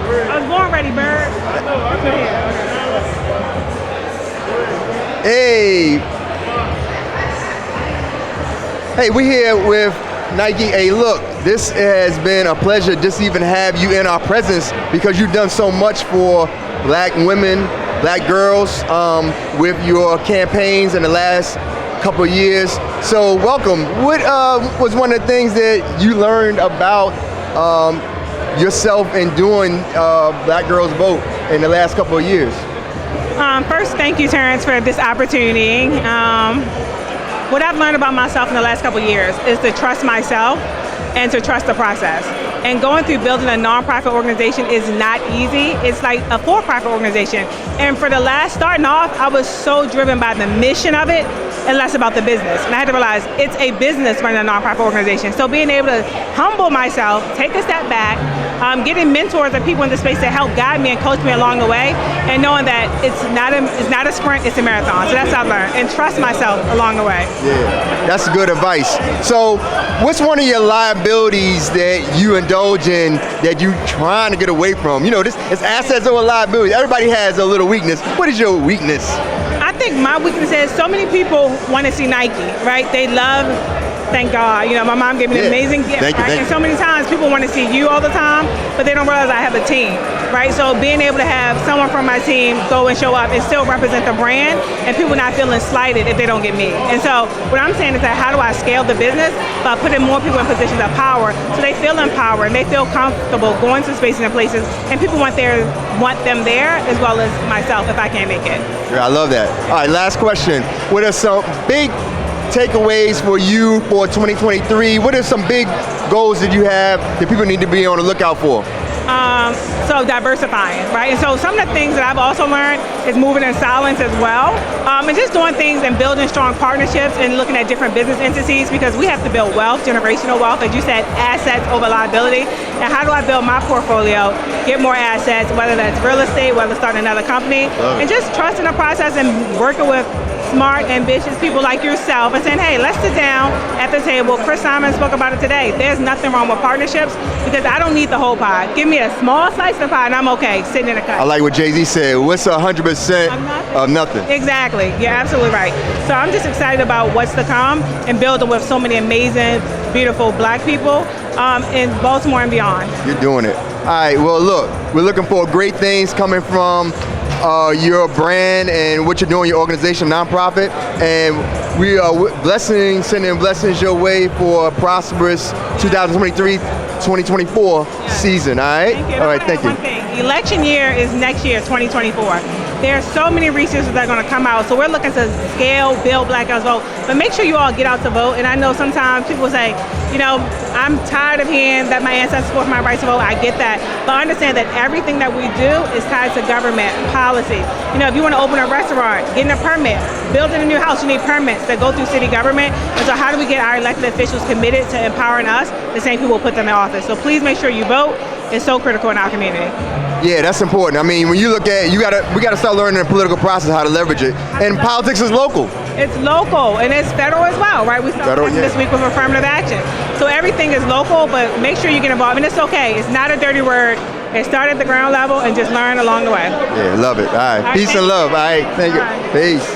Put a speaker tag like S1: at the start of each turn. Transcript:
S1: I was born ready, bird.
S2: Hey. Hey, we're here with Nyki. Hey, look, this has been a pleasure just even have you in our presence because you've done so much for black women, black girls with your campaigns in the last couple of years. So welcome. What was one of the things that you learned about yourself in doing Black Girls Vote in the last couple of years?
S1: First, thank you, Terrance, for this opportunity. What I've learned about myself in the last couple of years is to trust myself and to trust the process. And going through building a nonprofit organization is not easy. It's like a for-profit organization. And for the starting off, I was so driven by the mission of it and less about the business. And I had to realize it's a business running a nonprofit organization. So being able to humble myself, take a step back, getting mentors and people in the space to help guide me and coach me along the way, and knowing that it's not a sprint, it's a marathon. So that's how I learned. And trust myself along the way.
S2: Yeah, that's good advice. So what's one of your liabilities that you indulge in that you trying to get away from? You know, it's assets over liabilities. Everybody has a little weakness. What is your weakness?
S1: I think my weakness is so many people want to see Nike, right? They love, thank God, you know, my mom gave me an amazing gift, right? And so many times people want to see you all the time, but they don't realize I have a team, right? So being able to have someone from my team go and show up and still represent the brand and people not feeling slighted if they don't get me. And so what I'm saying is that how do I scale the business by putting more people in positions of power so they feel empowered and they feel comfortable going to spaces and places and people want them there as well as myself if I can't make it.
S2: Yeah, I love that. All right, last question. What are some big takeaways for you for 2023? What are some big goals that you have that people need to be on the lookout for?
S1: So diversifying, right? And so some of the things that I've also learned is moving in silence as well. And just doing things and building strong partnerships and looking at different business entities because we have to build wealth, generational wealth, as you said, assets over liability. And how do I build my portfolio, get more assets, whether that's real estate, whether starting another company, and just trusting the process and working with smart, ambitious people like yourself and saying, hey, let's sit down at the table. Chris Simon spoke about it today. There's nothing wrong with partnerships because I don't need the whole pie. Give me a small slice of the pie and I'm okay sitting in a cut.
S2: I like what Jay-Z said, what's 100% of nothing?
S1: Exactly, you're absolutely right. So I'm just excited about what's to come and building with so many amazing, beautiful black people in Baltimore and beyond.
S2: You're doing it. All right, well look, we're looking for great things coming from your brand and what you're doing, your organization, nonprofit, and we are sending blessings your way for a prosperous 2023-2024 season, all right?
S1: Thank you.
S2: All right, thank you.
S1: One thing, election year is next year, 2024. There are so many resources that are going to come out, so we're looking to scale, build Black Girls Vote, but make sure you all get out to vote, and I know sometimes people say, you know, I'm tired of hearing that my ancestors fought for my rights to vote. I get that, but understand that everything that we do is tied to government policy. You know, if you want to open a restaurant, getting a permit, building a new house, you need permits that go through city government. And so how do we get our elected officials committed to empowering us, the same people who put them in office? So please make sure you vote. It's so critical in our community.
S2: Yeah, that's important. I mean, when you look at it, we gotta start learning the political process, how to leverage it. And politics is local.
S1: It's local and it's federal as well, right? We started this week with affirmative action. So everything is local, but make sure you get involved. And it's okay. It's not a dirty word. It start at the ground level and just learn along the way.
S2: Yeah, love it. All right. Peace and love. All right. Thank you. Peace.